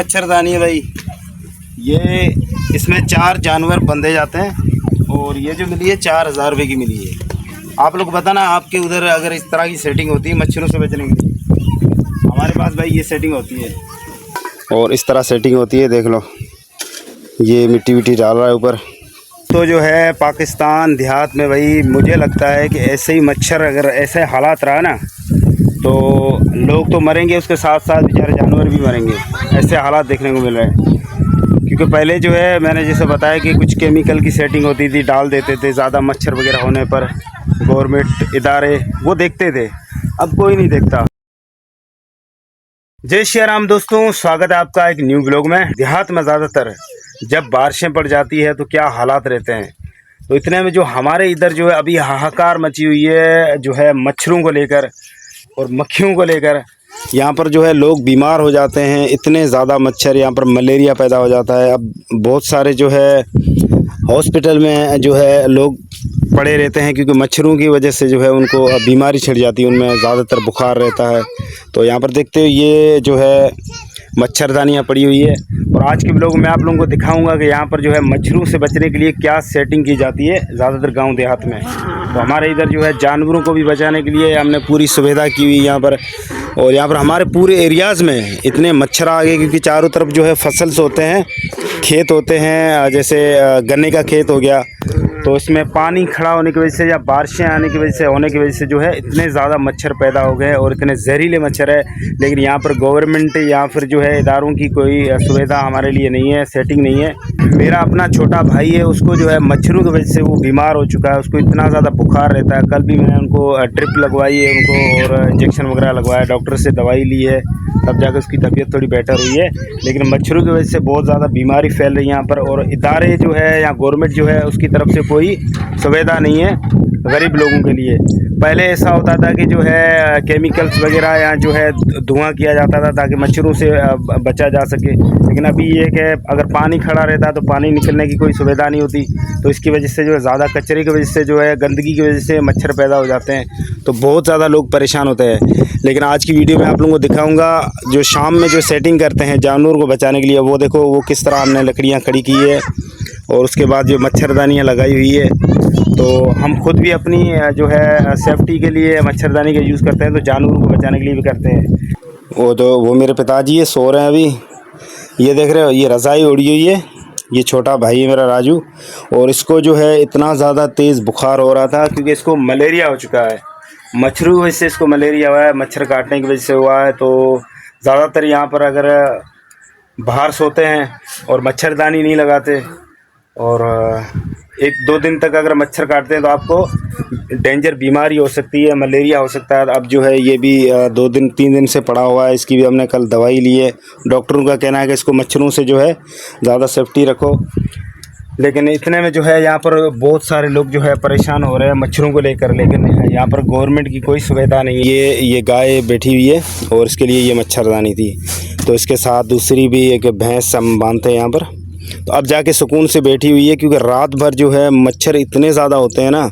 मच्छरदानी है भाई, ये इसमें 4 जानवर बंधे जाते हैं और ये जो मिली है 4000 रुपये की मिली है। आप लोग बताना आपके उधर अगर इस तरह की सेटिंग होती है मच्छरों से बचने के लिए। हमारे पास भाई ये सेटिंग होती है और इस तरह सेटिंग होती है। देख लो ये मिट्टी विट्टी डाल रहा है ऊपर। तो जो है पाकिस्तान देहात में भाई मुझे लगता है कि ऐसे ही मच्छर अगर ऐसे हालात रहा ना तो लोग तो मरेंगे, उसके साथ साथ बेचारे जानवर भी मरेंगे। ऐसे हालात देखने को मिल रहे हैं क्योंकि पहले जो है मैंने जैसे बताया कि कुछ केमिकल की सेटिंग होती थी, डाल देते थे। ज़्यादा मच्छर वगैरह होने पर गवर्नमेंट इदारे वो देखते थे, अब कोई नहीं देखता। जय श्री राम दोस्तों, स्वागत है आपका एक न्यू ब्लॉग में। देहात में ज़्यादातर जब बारिशें पड़ जाती है तो क्या हालात रहते हैं। तो इतने में जो हमारे इधर जो है अभी हाहाकार मची हुई है जो है मच्छरों को लेकर और मक्खियों को लेकर। यहाँ पर जो है लोग बीमार हो जाते हैं, इतने ज़्यादा मच्छर, यहाँ पर मलेरिया पैदा हो जाता है। अब बहुत सारे जो है हॉस्पिटल में जो है लोग पड़े रहते हैं क्योंकि मच्छरों की वजह से जो है उनको बीमारी छिड़ जाती है, उनमें ज़्यादातर बुखार रहता है। तो यहाँ पर देखते हो ये जो है मच्छरदानियाँ पड़ी हुई है और आज के ब्लॉग में आप लोगों को दिखाऊंगा कि यहाँ पर जो है मच्छरों से बचने के लिए क्या सेटिंग की जाती है ज़्यादातर गांव देहात में। तो हमारे इधर जो है जानवरों को भी बचाने के लिए हमने पूरी सुविधा की हुई यहाँ पर। और यहाँ पर हमारे पूरे एरियाज़ में इतने मच्छर आ गए क्योंकि चारों तरफ जो है फसल होते हैं, खेत होते हैं, जैसे गन्ने का खेत हो गया। तो इसमें पानी खड़ा होने की वजह से या बारिशें आने की वजह से होने की वजह से जो है इतने ज़्यादा मच्छर पैदा हो गए और इतने जहरीले मच्छर है। लेकिन यहाँ पर गवर्नमेंट या फिर जो है इदारों की कोई सुविधा हमारे लिए नहीं है, सेटिंग नहीं है। मेरा अपना छोटा भाई है, उसको जो है मच्छरों की वजह से वो बीमार हो चुका है, उसको इतना ज़्यादा बुखार रहता है। कल भी मैंने उनको ड्रिप लगवाई है उनको और इंजेक्शन वगैरह लगवाया, डॉक्टर से दवाई ली है, तब जाकर उसकी तबीयत थोड़ी बेटर हुई है। लेकिन मच्छरों की वजह से बहुत ज़्यादा बीमारी फैल रही है यहाँ पर और इदारे जो है या गवर्नमेंट जो है उसकी तरफ से कोई सुविधा नहीं है गरीब लोगों के लिए। पहले ऐसा होता था कि जो है केमिकल्स वगैरह या जो है धुआं किया जाता था ताकि मच्छरों से बचा जा सके। लेकिन अभी ये कि अगर पानी खड़ा रहता तो पानी निकलने की कोई सुविधा नहीं होती, तो इसकी वजह से जो है ज़्यादा कचरे की वजह से जो है गंदगी की वजह से मच्छर पैदा हो जाते हैं। तो बहुत ज़्यादा लोग परेशान होते हैं। लेकिन आज की वीडियो में आप लोगों को दिखाऊंगा जो शाम में जो सेटिंग करते हैं जानवरों को बचाने के लिए। वो देखो वो किस तरह हमने लकड़ियाँ खड़ी की है और उसके बाद जो मच्छरदानियाँ लगाई हुई है। तो हम खुद भी अपनी जो है सेफ्टी के लिए मच्छरदानी का यूज़ करते हैं, तो जानवरों को बचाने के लिए भी करते हैं। वो मेरे पिताजी ये सो रहे हैं अभी, ये देख रहे हो ये रज़ाई उड़ी हुई है। ये छोटा भाई है मेरा राजू, और इसको जो है इतना ज़्यादा तेज़ बुखार हो रहा था क्योंकि इसको मलेरिया हो चुका है। मच्छरों की वजह से इसको मलेरिया हुआ है, मच्छर काटने की वजह से हुआ है। तो ज़्यादातर यहाँ पर अगर बाहर सोते हैं और मच्छरदानी नहीं लगाते और 1-2 दिन तक अगर मच्छर काटते हैं तो आपको डेंजर बीमारी हो सकती है, मलेरिया हो सकता है। अब जो है ये भी 2-3 दिन से पड़ा हुआ है, इसकी भी हमने कल दवाई ली है। डॉक्टरों का कहना है कि इसको मच्छरों से जो है ज़्यादा सेफ्टी रखो। लेकिन इतने में जो है यहाँ पर बहुत सारे लोग जो है परेशान हो रहे हैं मच्छरों को लेकर। लेकिन यहाँ पर गवर्नमेंट की कोई सुविधा नहीं है। ये गाय बैठी हुई है और इसके लिए ये मच्छरदानी थी, तो इसके साथ दूसरी भी एक भैंस हम बांधते हैं यहाँ पर। तो अब जाके सुकून से बैठी हुई है क्योंकि रात भर जो है मच्छर इतने ज़्यादा होते हैं ना,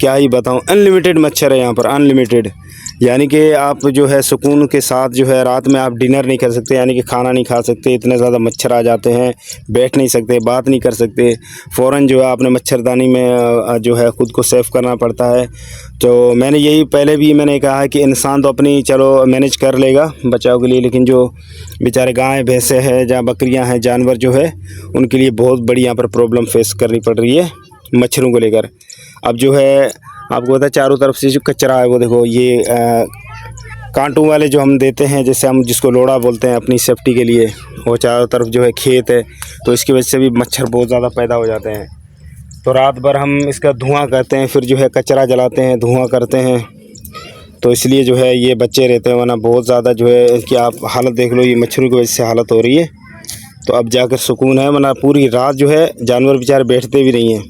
क्या ही बताऊं। अनलिमिटेड मच्छर है यहाँ पर, अनलिमिटेड। यानी कि आप जो है सुकून के साथ जो है रात में आप डिनर नहीं कर सकते, यानी कि खाना नहीं खा सकते, इतने ज़्यादा मच्छर आ जाते हैं। बैठ नहीं सकते, बात नहीं कर सकते, फ़ौरन जो है आपने मच्छरदानी में जो है ख़ुद को सेफ करना पड़ता है। तो मैंने यही पहले भी मैंने कहा है कि इंसान तो अपनी चलो मैनेज कर लेगा बचाव के लिए, लेकिन जो बेचारे गाय भैंसे हैं या बकरियां हैं, जानवर जो है उनके लिए बहुत बड़ी यहाँ पर प्रॉब्लम फेस करनी पड़ रही है मच्छरों को लेकर। अब जो है आपको पता है चारों तरफ से जो कचरा है वो देखो, ये कांटों वाले जो हम देते हैं, जैसे हम जिसको लोड़ा बोलते हैं अपनी सेफ्टी के लिए, वो चारों तरफ जो है खेत है, तो इसकी वजह से भी मच्छर बहुत ज़्यादा पैदा हो जाते हैं। तो रात भर हम इसका धुआं करते हैं, फिर जो है कचरा जलाते हैं, धुआं करते हैं, तो इसलिए जो है ये बच्चे रहते हैं। वरना बहुत ज़्यादा जो है इनकी आप हालत देख लो, ये मच्छरों की वजह से हालत हो रही है। तो अब जाकर सुकून है, वरना पूरी रात जो है जानवर बेचारे बैठते भी नहीं हैं,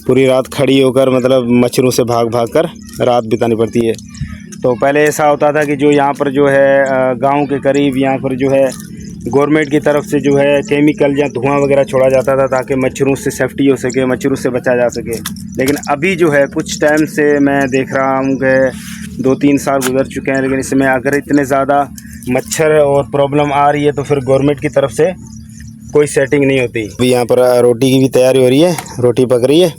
पूरी रात खड़ी होकर मतलब मच्छरों से भाग भाग कर रात बितानी पड़ती है। तो पहले ऐसा होता था कि जो यहाँ पर जो है गांव के करीब यहाँ पर जो है गवर्नमेंट की तरफ से जो है केमिकल या धुआं वगैरह छोड़ा जाता था ताकि मच्छरों से सेफ्टी हो सके, मच्छरों से बचा जा सके। लेकिन अभी जो है कुछ टाइम से मैं देख रहा हूँ कि 2-3 साल गुजर चुके हैं, लेकिन इसमें अगर इतने ज़्यादा मच्छर और प्रॉब्लम आ रही है तो फिर गवर्नमेंट की तरफ से कोई सेटिंग नहीं होती। अभी यहाँ पर रोटी की भी तैयारी हो रही है, रोटी पक रही है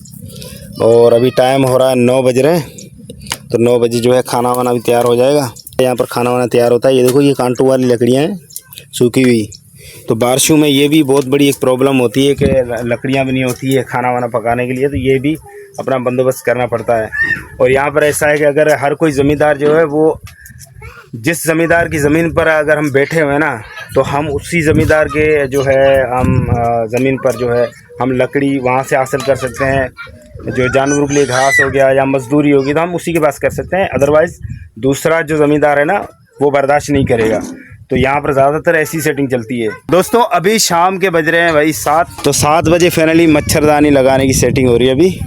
और अभी टाइम हो रहा है 9 बज रहे हैं। तो 9 बजे जो है खाना वाना भी तैयार हो जाएगा। यहाँ पर खाना वाना तैयार होता है। ये देखो ये कांटों वाली लकड़ियाँ हैं सूखी हुई। तो बारिशों में ये भी बहुत बड़ी एक प्रॉब्लम होती है कि लकड़ियाँ भी नहीं होती है खाना वाना पकाने के लिए, तो ये भी अपना बंदोबस्त करना पड़ता है। और यहाँ पर ऐसा है कि अगर हर कोई ज़मींदार जो है वो जिस ज़मींदार की ज़मीन पर अगर हम बैठे हुए हैं ना, तो हम उसी ज़मींदार के जो है हम ज़मीन पर जो है हम लकड़ी वहाँ से हासिल कर सकते हैं। जो जानवरों के लिए घास हो गया या मजदूरी होगी तो हम उसी के पास कर सकते हैं, अदरवाइज़ दूसरा जो ज़मींदार है ना वो बर्दाश्त नहीं करेगा। तो यहाँ पर ज़्यादातर ऐसी सेटिंग चलती है। दोस्तों अभी शाम के बज रहे हैं भाई 7, तो 7 बजे फाइनली मच्छरदानी लगाने की सेटिंग हो रही है अभी,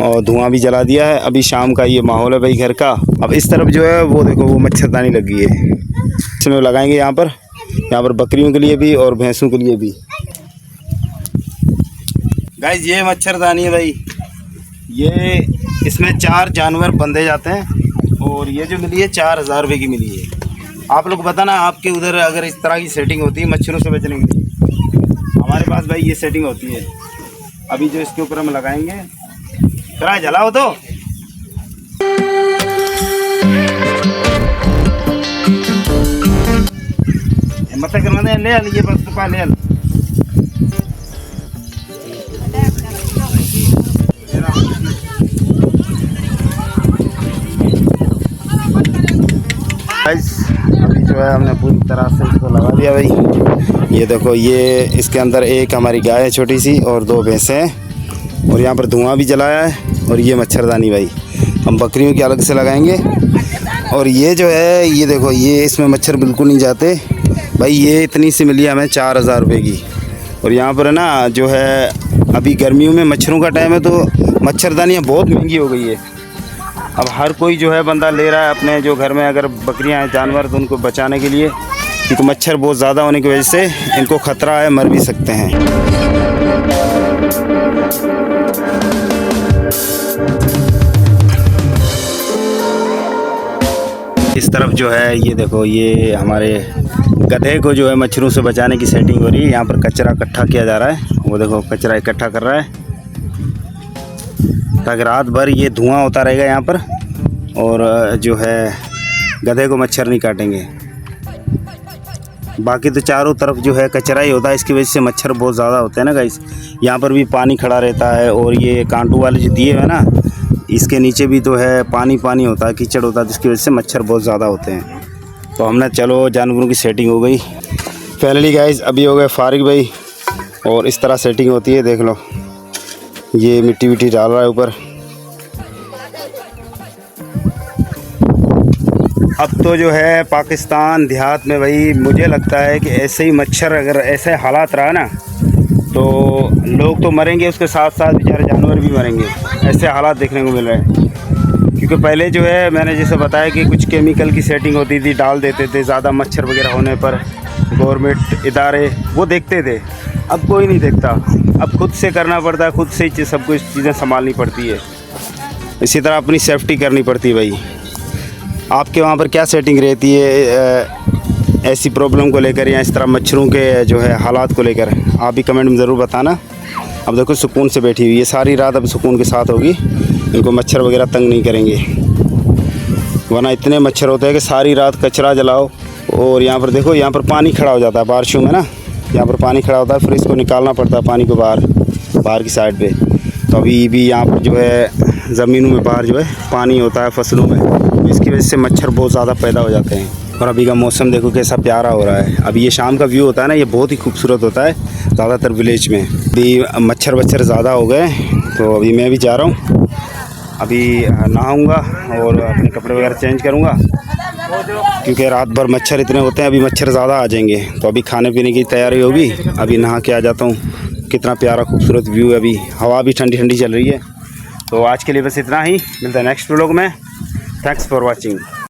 और धुआं भी जला दिया है। अभी शाम का ये माहौल है भाई घर का। अब इस तरफ जो है वो देखो वो मच्छरदानी लगी है, इसमें लगाएंगे यहाँ पर बकरियों के लिए भी और भैंसों के लिए भी। गाइस ये मच्छरदानी है भाई, ये इसमें 4 जानवर बंधे जाते हैं और ये जो मिली है 4000 रुपये की मिली है। आप लोग बताना आपके उधर अगर इस तरह की सेटिंग होती है मच्छरों से बचने के लिए। हमारे पास भाई ये सेटिंग होती है। अभी जो इसके ऊपर हम लगाएंगे, जरा जलाओ तो। मत करवा दे, ले ये बस दुकान ले। अभी जो है हमने पूरी तरह से इसको लगा दिया भाई। ये देखो ये इसके अंदर एक हमारी गाय है छोटी सी और 2 भैंसें हैं और यहाँ पर धुआं भी जलाया है। और ये मच्छरदानी भाई हम बकरियों की अलग से लगाएंगे। और ये जो है ये देखो ये इसमें मच्छर बिल्कुल नहीं जाते भाई। ये इतनी सी मिली हमें 4000 रुपये की। और यहाँ पर है ना जो है अभी गर्मियों में मच्छरों का टाइम है तो मच्छरदानियाँ बहुत महंगी हो गई है। अब हर कोई जो है बंदा ले रहा है अपने जो घर में अगर बकरियां हैं जानवर तो उनको बचाने के लिए, क्योंकि मच्छर बहुत ज़्यादा होने की वजह से इनको ख़तरा है, मर भी सकते हैं। इस तरफ जो है ये देखो ये हमारे गधे को जो है मच्छरों से बचाने की सेटिंग हो रही है। यहाँ पर कचरा इकट्ठा किया जा रहा है, वो देखो कचरा इकट्ठा कर रहा है ताकि रात भर ये धुआं होता रहेगा यहाँ पर और जो है गधे को मच्छर नहीं काटेंगे। बाकी तो चारों तरफ जो है कचरा ही होता है, इसकी वजह से मच्छर बहुत ज़्यादा होते हैं ना गाइस। यहाँ पर भी पानी खड़ा रहता है और ये कांटों वाले जो दिए हैं ना इसके नीचे भी तो है पानी होता है, कीचड़ होता है, जिसकी वजह से मच्छर बहुत ज़्यादा होते हैं। तो हमने चलो जानवरों की सेटिंग हो गई फाइनली गाइस। अभी हो गए फारिग भाई और इस तरह सेटिंग होती है, देख लो ये मिट्टी विट्टी डाल रहा है ऊपर। अब तो जो है पाकिस्तान देहात में भाई मुझे लगता है कि ऐसे ही मच्छर अगर ऐसे हालात रहा ना तो लोग तो मरेंगे, उसके साथ साथ बेचारे जानवर भी मरेंगे। ऐसे हालात देखने को मिल रहे हैं। क्योंकि पहले जो है मैंने जैसे बताया कि कुछ केमिकल की सेटिंग होती थी, डाल देते थे, ज़्यादा मच्छर वगैरह होने पर गवर्नमेंट इदारे वो देखते थे। अब कोई नहीं देखता, अब खुद से करना पड़ता है, खुद से ही सब कुछ चीज़ें संभालनी पड़ती है। इसी तरह अपनी सेफ्टी करनी पड़ती है भाई। आपके वहाँ पर क्या सेटिंग रहती है ऐसी प्रॉब्लम को लेकर या इस तरह मच्छरों के जो है हालात को लेकर, आप भी कमेंट में ज़रूर बताना। अब देखो सुकून से बैठी हुई है सारी रात, अब सुकून के साथ होगी, इनको मच्छर वगैरह तंग नहीं करेंगे। वरना इतने मच्छर होते हैं कि सारी रात कचरा जलाओ। और यहाँ पर देखो यहाँ पर पानी खड़ा हो जाता है बारिशों में ना, यहाँ पर पानी खड़ा होता है, फिर इसको निकालना पड़ता है पानी को बाहर की साइड पे। तो अभी भी यहाँ पर जो है ज़मीनों में बाहर जो है पानी होता है फसलों में, तो इसकी वजह से मच्छर बहुत ज़्यादा पैदा हो जाते हैं। और अभी का मौसम देखो कैसा प्यारा हो रहा है। अभी ये शाम का व्यू होता है ना, ये बहुत ही खूबसूरत होता है ज़्यादातर विलेज में। अभी मच्छर ज़्यादा हो गए तो अभी मैं भी जा रहा हूँ, अभी नहाऊँगा और अपने कपड़े वगैरह चेंज करूँगा, क्योंकि रात भर मच्छर इतने होते हैं। अभी मच्छर ज़्यादा आ जाएंगे तो अभी खाने पीने की तैयारी होगी। अभी नहा के आ जाता हूँ। कितना प्यारा खूबसूरत व्यू है, अभी हवा भी ठंडी ठंडी चल रही है। तो आज के लिए बस इतना ही, मिलता है नेक्स्ट व्लॉग में। Thanks for watching.